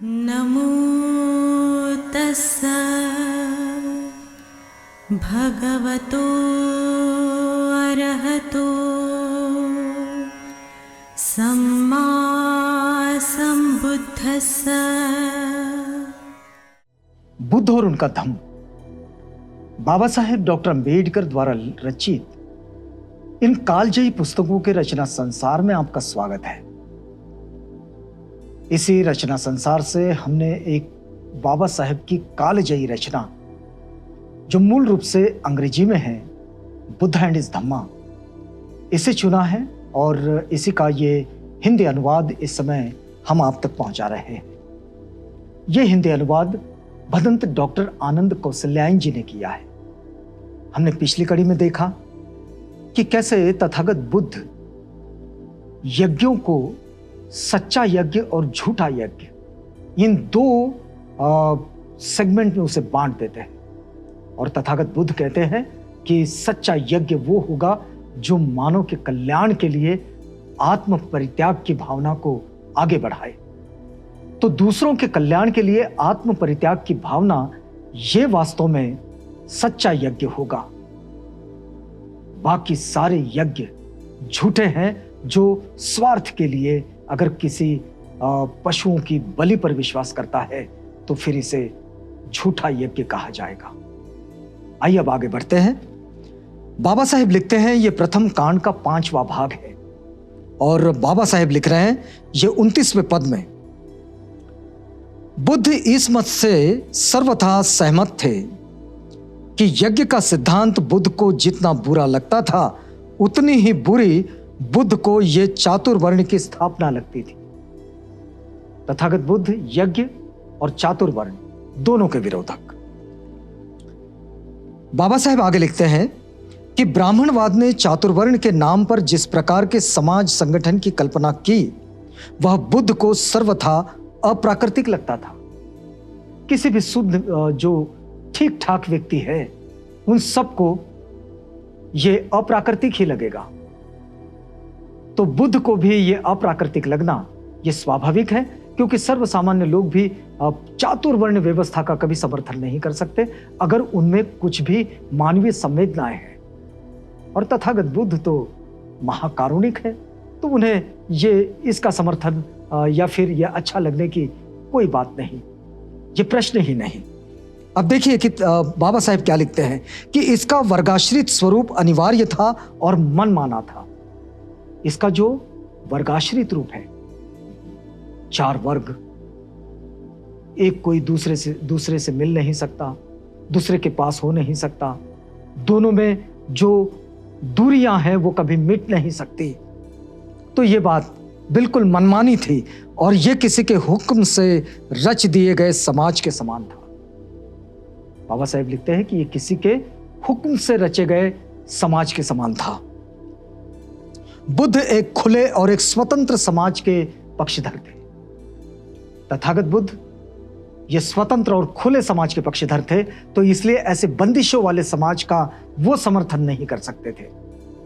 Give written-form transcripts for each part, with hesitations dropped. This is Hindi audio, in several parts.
नमो तस्सा भगवतो अरहतो सम्मा संबुद्धस्सा। बुद्ध और उनका धम्म बाबा साहेब डॉक्टर अंबेडकर द्वारा रचित इन कालजयी पुस्तकों के रचना संसार में आपका स्वागत है। इसी रचना संसार से हमने एक बाबा साहेब की कालजयी रचना, जो मूल रूप से अंग्रेजी में है, बुद्ध एंड हिज धम्मा, इसे चुना है और इसी का ये हिंदी अनुवाद इस समय हम आप तक पहुंचा रहे हैं। ये हिंदी अनुवाद भदंत डॉक्टर आनंद कौशल्यायन जी ने किया है। हमने पिछली कड़ी में देखा कि कैसे तथागत बुद्ध यज्ञों को सच्चा यज्ञ और झूठा यज्ञ, इन दो सेगमेंट में उसे बांट देते हैं। और तथागत बुद्ध कहते हैं कि सच्चा यज्ञ वो होगा जो मानव के कल्याण के लिए आत्म परित्याग की भावना को आगे बढ़ाए। तो दूसरों के कल्याण के लिए आत्म परित्याग की भावना, ये वास्तव में सच्चा यज्ञ होगा। बाकी सारे यज्ञ झूठे हैं, जो स्वार्थ के लिए अगर किसी पशुओं की बलि पर विश्वास करता है तो फिर इसे झूठा यज्ञ कहा जाएगा। आइए अब आगे बढ़ते हैं। बाबा साहेब लिखते हैं, यह प्रथम कांड का 5वां भाग है और बाबा साहेब लिख रहे हैं ये 29वें पद में, बुद्ध इस मत से सर्वथा सहमत थे कि यज्ञ का सिद्धांत बुद्ध को जितना बुरा लगता था, उतनी ही बुरी बुद्ध को यह चातुर्वर्ण की स्थापना लगती थी। तथागत बुद्ध यज्ञ और चातुर्वर्ण दोनों के विरोधक। बाबा साहेब आगे लिखते हैं कि ब्राह्मणवाद ने चातुर्वर्ण के नाम पर जिस प्रकार के समाज संगठन की कल्पना की, वह बुद्ध को सर्वथा अप्राकृतिक लगता था। किसी भी शुद्ध जो ठीक ठाक व्यक्ति है, उन सबको यह अप्राकृतिक ही लगेगा। तो बुद्ध को भी यह अप्राकृतिक लगना यह स्वाभाविक है, क्योंकि सर्वसामान्य लोग भी चातुर्वर्ण व्यवस्था का कभी समर्थन नहीं कर सकते अगर उनमें कुछ भी मानवीय संवेदनाएं हैं। और तथागत बुद्ध तो महाकारुणिक है, तो उन्हें ये इसका समर्थन या फिर यह अच्छा लगने की कोई बात नहीं, ये प्रश्न ही नहीं। अब देखिए कि बाबा साहेब क्या लिखते हैं कि इसका वर्गाश्रित स्वरूप अनिवार्य था और मनमाना था। इसका जो वर्गाश्रित रूप है, 4 वर्ग, एक कोई दूसरे से मिल नहीं सकता, दूसरे के पास हो नहीं सकता, दोनों में जो दूरियां हैं वो कभी मिट नहीं सकती। तो ये बात बिल्कुल मनमानी थी और ये किसी के हुक्म से रच दिए गए समाज के समान था। बाबा साहेब लिखते हैं कि ये किसी के हुक्म से रचे गए समाज के समान था। बुद्ध एक खुले और एक स्वतंत्र समाज के पक्षधर थे। तथागत बुद्ध ये स्वतंत्र और खुले समाज के पक्षधर थे, तो इसलिए ऐसे बंदिशों वाले समाज का वो समर्थन नहीं कर सकते थे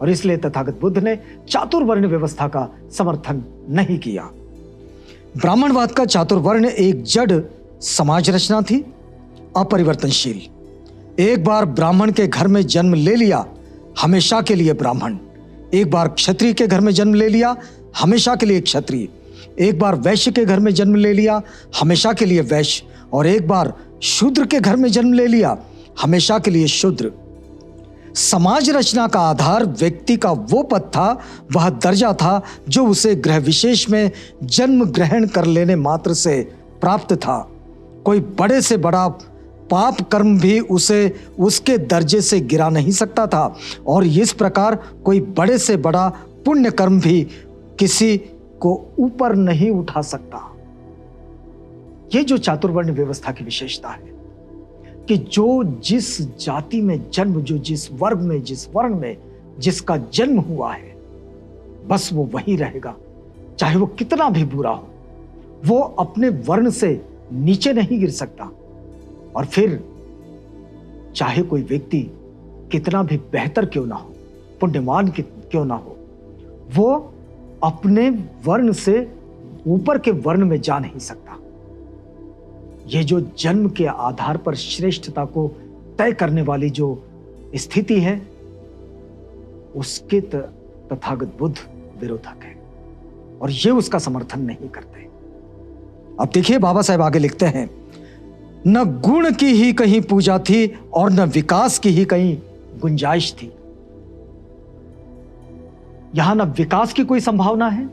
और इसलिए तथागत बुद्ध ने चातुर्वर्ण व्यवस्था का समर्थन नहीं किया। ब्राह्मणवाद का चातुर्वर्ण एक जड़ समाज रचना थी, अपरिवर्तनशील। एक बार ब्राह्मण के घर में जन्म ले लिया, हमेशा के लिए ब्राह्मण। एक बार क्षत्रिय के घर में जन्म ले लिया, हमेशा के लिए क्षत्रिय। एक बार वैश्य के घर में जन्म ले लिया, हमेशा के लिए वैश्य। और एक बार शूद्र के घर में जन्म ले लिया, हमेशा के लिए शूद्र। समाज रचना का आधार व्यक्ति का वो पद था, वह दर्जा था जो उसे ग्रह विशेष में जन्म ग्रहण कर लेने मात्र से प्राप्त था। कोई बड़े से बड़ा पाप कर्म भी उसे उसके दर्जे से गिरा नहीं सकता था और इस प्रकार कोई बड़े से बड़ा पुण्य कर्म भी किसी को ऊपर नहीं उठा सकता। यह जो चातुर्वर्ण व्यवस्था की विशेषता है कि जो जिस जाति में जन्म, जो जिस वर्ग में, जिस वर्ण में जिसका जन्म हुआ है, बस वो वही रहेगा, चाहे वो कितना भी बुरा हो। वो अपने वर्ण से नीचे नहीं गिर सकता। और फिर चाहे कोई व्यक्ति कितना भी बेहतर क्यों ना हो, पुण्यवान क्यों ना हो, वो अपने वर्ण से ऊपर के वर्ण में जा नहीं सकता। ये जो जन्म के आधार पर श्रेष्ठता को तय करने वाली जो स्थिति है, उसके तथागत बुद्ध विरोधक है और ये उसका समर्थन नहीं करते। अब देखिए बाबा साहेब आगे लिखते हैं, न गुण की ही कहीं पूजा थी और न विकास की ही कहीं गुंजाइश थी। यहां न विकास की कोई संभावना है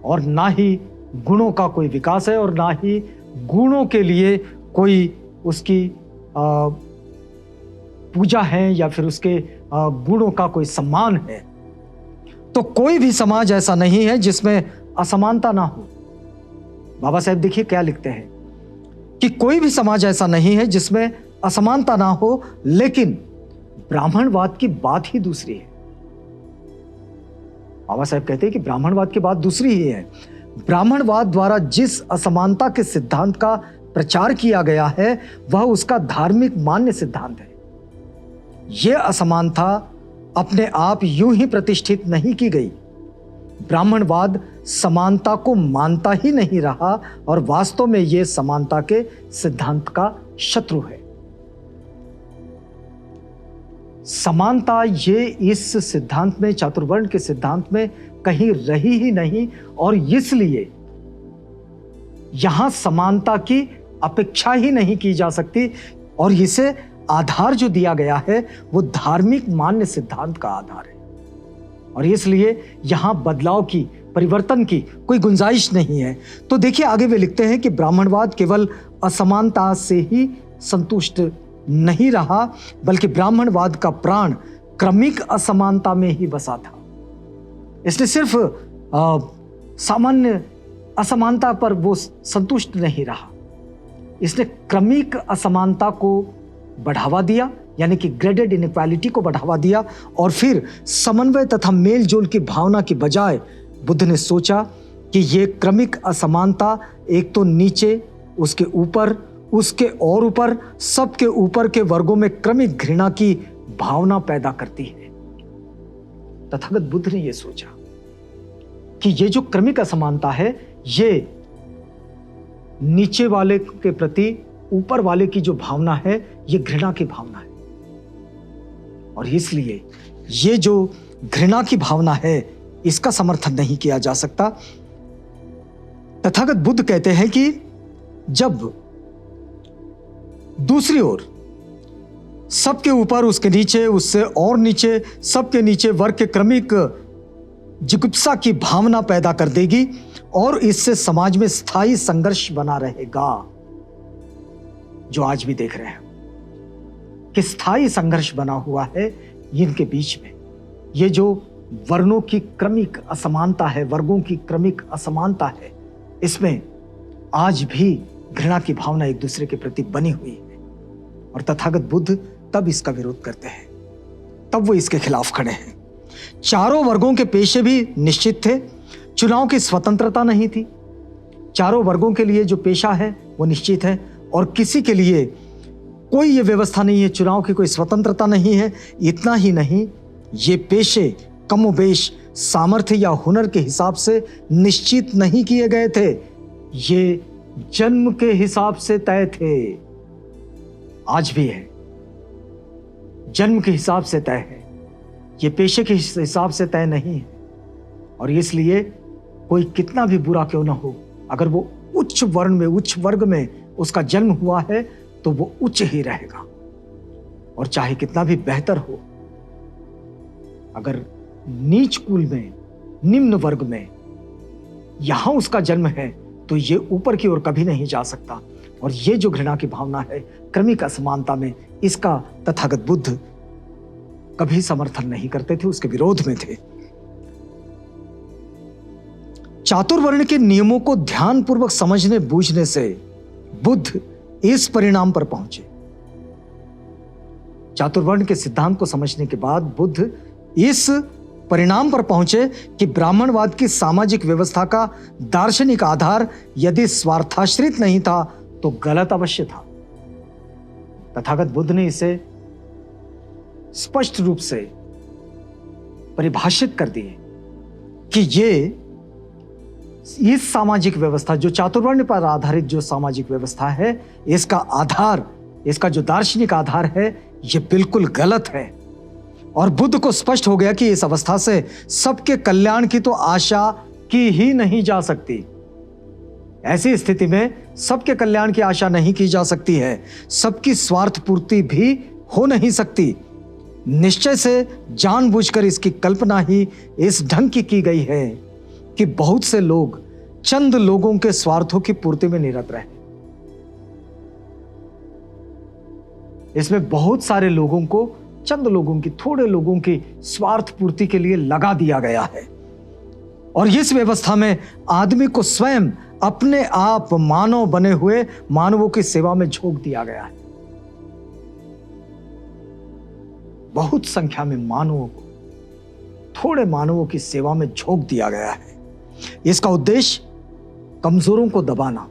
और ना ही गुणों का कोई विकास है और ना ही गुणों के लिए कोई उसकी पूजा है या फिर उसके गुणों का कोई सम्मान है। तो कोई भी समाज ऐसा नहीं है जिसमें असमानता ना हो। बाबा साहेब देखिए क्या लिखते हैं कि कोई भी समाज ऐसा नहीं है जिसमें असमानता ना हो, लेकिन ब्राह्मणवाद की बात ही दूसरी है। बाबा साहेब कहते हैं कि ब्राह्मणवाद की बात दूसरी ही है। ब्राह्मणवाद द्वारा जिस असमानता के सिद्धांत का प्रचार किया गया है वह उसका धार्मिक मान्य सिद्धांत है। यह असमानता अपने आप यूं ही प्रतिष्ठित नहीं की गई। ब्राह्मणवाद समानता को मानता ही नहीं रहा और वास्तव में यह समानता के सिद्धांत का शत्रु है। समानता ये इस सिद्धांत में, चातुर्वर्ण के सिद्धांत में कहीं रही ही नहीं और इसलिए यहां समानता की अपेक्षा ही नहीं की जा सकती और इसे आधार जो दिया गया है वो धार्मिक मान्य सिद्धांत का आधार है और इसलिए यहां बदलाव की, परिवर्तन की कोई गुंजाइश नहीं है। तो देखिए आगे वे लिखते हैं कि ब्राह्मणवाद केवल असमानता से ही संतुष्ट नहीं रहा, बल्कि ब्राह्मणवाद का प्राण क्रमिक असमानता में ही बसा था। इसने सिर्फ सामान्य असमानता पर वो संतुष्ट नहीं रहा, इसने क्रमिक असमानता को बढ़ावा दिया, यानी कि ग्रेडेड इनइक्वालिटी को बढ़ावा दिया और फिर समन्वय तथा मेल जोल की भावना की बजाय बुद्ध ने सोचा कि ये क्रमिक असमानता एक तो नीचे, उसके ऊपर, उसके और ऊपर, सबके ऊपर के वर्गों में क्रमिक घृणा की भावना पैदा करती है। तथागत बुद्ध ने यह सोचा कि ये जो क्रमिक असमानता है ये नीचे वाले के प्रति ऊपर वाले की जो भावना है ये घृणा की भावना है और इसलिए ये जो घृणा की भावना है इसका समर्थन नहीं किया जा सकता। तथागत बुद्ध कहते हैं कि जब दूसरी ओर सबके ऊपर, उसके नीचे, उससे और नीचे, सबके नीचे वर्ग के क्रमिक जिगुप्सा की भावना पैदा कर देगी और इससे समाज में स्थायी संघर्ष बना रहेगा, जो आज भी देख रहे हैं कि स्थायी संघर्ष बना हुआ है इनके बीच में। ये जो वर्णों की क्रमिक असमानता है, वर्गों की क्रमिक असमानता है, इसमें आज भी घृणा की भावना एक दूसरे के प्रति बनी हुई है और तथागत बुद्ध तब इसका विरोध करते हैं, तब वो इसके खिलाफ खड़े हैं। चारों वर्गों के पेशे भी निश्चित थे, चुनाव की स्वतंत्रता नहीं थी। चारों वर्गों के लिए जो पेशा है वो निश्चित है और किसी के लिए कोई ये व्यवस्था नहीं है, चुनाव की कोई स्वतंत्रता नहीं है। इतना ही नहीं, ये पेशे कमोबेश सामर्थ्य या हुनर के हिसाब से निश्चित नहीं किए गए थे, ये जन्म के हिसाब से तय थे। आज भी है, जन्म के हिसाब से तय है, ये पेशे के हिसाब से तय नहीं है और इसलिए कोई कितना भी बुरा क्यों ना हो, अगर वो उच्च वर्ण में, उच्च वर्ग में उसका जन्म हुआ है तो वो उच्च ही रहेगा और चाहे कितना भी बेहतर हो, अगर नीच कुल में, निम्न वर्ग में यहां उसका जन्म है तो ये ऊपर की ओर कभी नहीं जा सकता। और ये जो घृणा की भावना है क्रमिक असमानता में, इसका तथागत बुद्ध कभी समर्थन नहीं करते थे, उसके विरोध में थे। चातुर्वर्ण के नियमों को ध्यानपूर्वक समझने बूझने से बुद्ध इस परिणाम पर पहुंचे। चातुर्वर्ण के सिद्धांत को समझने के बाद बुद्ध इस परिणाम पर पहुंचे कि ब्राह्मणवाद की सामाजिक व्यवस्था का दार्शनिक आधार यदि स्वार्थाश्रित नहीं था तो गलत अवश्य था। तथागत बुद्ध ने इसे स्पष्ट रूप से परिभाषित कर दिए कि ये इस सामाजिक व्यवस्था, जो चातुर्वर्ण पर आधारित जो सामाजिक व्यवस्था है, इसका आधार, इसका जो दार्शनिक आधार है, ये बिल्कुल गलत है। और बुद्ध को स्पष्ट हो गया कि इस अवस्था से सबके कल्याण की तो आशा की ही नहीं जा सकती। ऐसी स्थिति में सबके कल्याण की आशा नहीं की जा सकती है, सबकी स्वार्थ पूर्ति भी हो नहीं सकती। निश्चय से जानबूझकर इसकी कल्पना ही इस ढंग की गई है कि बहुत से लोग चंद लोगों के स्वार्थों की पूर्ति में निरत रहे। इसमें बहुत सारे लोगों को, चंद लोगों की, थोड़े लोगों की स्वार्थ पूर्ति के लिए लगा दिया गया है। और इस व्यवस्था में आदमी को स्वयं अपने आप मानव बने हुए मानवों की सेवा में झोंक दिया गया है। बहुत संख्या में मानवों को, थोड़े मानवों की सेवा में झोंक दिया गया है। इसका उद्देश्य कमजोरों को दबाना।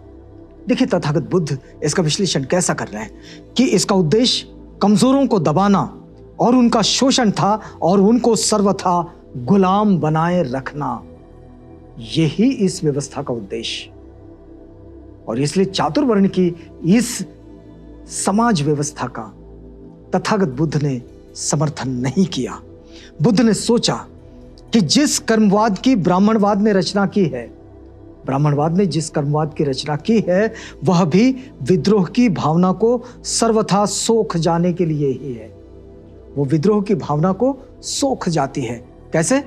देखिए तथागत बुद्ध इसका विश्लेषण कैसा कर रहे हैं कि इसका उद्देश्य कमजोरों को दबाना और उनका शोषण था और उनको सर्वथा गुलाम बनाए रखना। यही इस व्यवस्था का उद्देश्य। और इसलिए चातुर्वर्ण की इस समाज व्यवस्था का तथागत बुद्ध ने समर्थन नहीं किया। बुद्ध ने सोचा कि जिस कर्मवाद की ब्राह्मणवाद ने रचना की है, ब्राह्मणवाद ने जिस कर्मवाद की रचना की है, वह भी विद्रोह की भावना को सर्वथा सोख जाने के लिए ही है। वो विद्रोह की भावना को सोख जाती है। कैसे?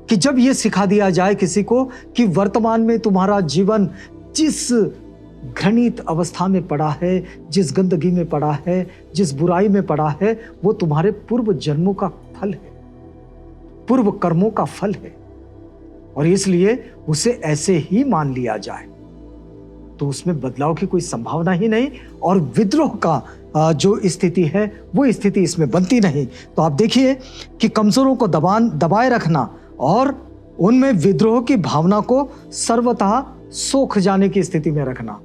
कि जब यह सिखा दिया जाए किसी को कि वर्तमान में तुम्हारा जीवन जिस घृणित अवस्था में पड़ा है, जिस गंदगी में पड़ा है, जिस बुराई में पड़ा है, वो तुम्हारे पूर्व जन्मों का फल है, पूर्व कर्मों का फल है, और इसलिए उसे ऐसे ही मान लिया जाए, तो उसमें बदलाव की कोई संभावना ही नहीं, और विद्रोह का जो स्थिति है वो स्थिति इसमें बनती नहीं। तो आप देखिए कि कमजोरों को दबाए रखना और उनमें विद्रोह की भावना को सर्वथा सोख जाने की स्थिति में रखना,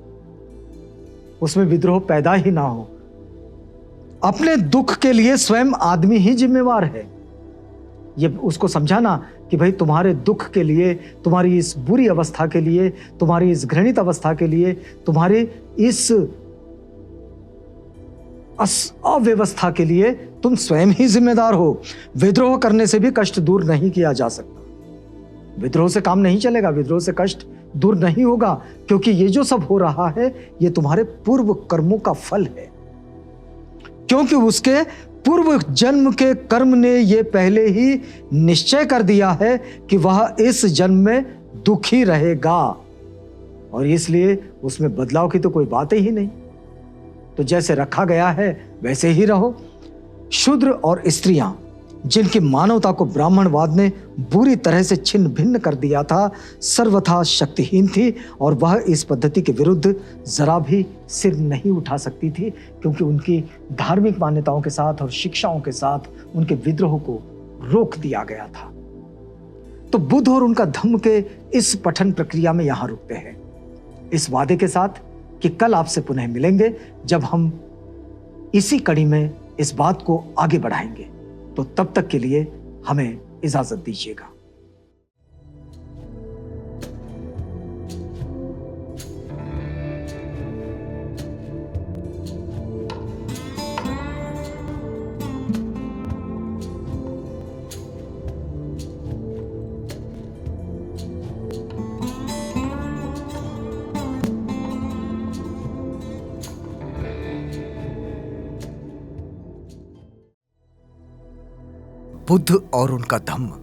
उसमें विद्रोह पैदा ही ना हो। अपने दुख के लिए स्वयं आदमी ही जिम्मेवार है। ये उसको समझाना कि भाई तुम्हारे दुख के लिए, तुम्हारी इस बुरी अवस्था के लिए, तुम्हारी इस घृणित अवस्था के लिए, तुम्हारी इस अव्यवस्था के लिए तुम स्वयं ही जिम्मेदार हो। विद्रोह करने से भी कष्ट दूर नहीं किया जा सकता। विद्रोह से काम नहीं चलेगा, विद्रोह से कष्ट दूर नहीं होगा, क्योंकि ये जो सब हो रहा है ये तुम्हारे पूर्व कर्मों का फल है। क्योंकि उसके पूर्व जन्म के कर्म ने ये पहले ही निश्चय कर दिया है कि वह इस जन्म में दुखी रहेगा, और इसलिए उसमें बदलाव की तो कोई बात ही नहीं। तो जैसे रखा गया है वैसे ही रहो। शूद्र और स्त्रियां, जिनकी मानवता को ब्राह्मणवाद ने बुरी तरह से छिन्न भिन्न कर दिया था, सर्वथा शक्तिहीन थी, और वह इस पद्धति के विरुद्ध जरा भी सिर नहीं उठा सकती थी, क्योंकि उनकी धार्मिक मान्यताओं के साथ और शिक्षाओं के साथ उनके विद्रोह को रोक दिया गया था। तो बुद्ध और उनका धम्म के इस पठन प्रक्रिया में यहां रुकते हैं, इस वादे के साथ कि कल आपसे पुनः मिलेंगे, जब हम इसी कड़ी में इस बात को आगे बढ़ाएंगे। तो तब तक के लिए हमें इजाजत दीजिएगा। बुद्ध और उनका धम्म।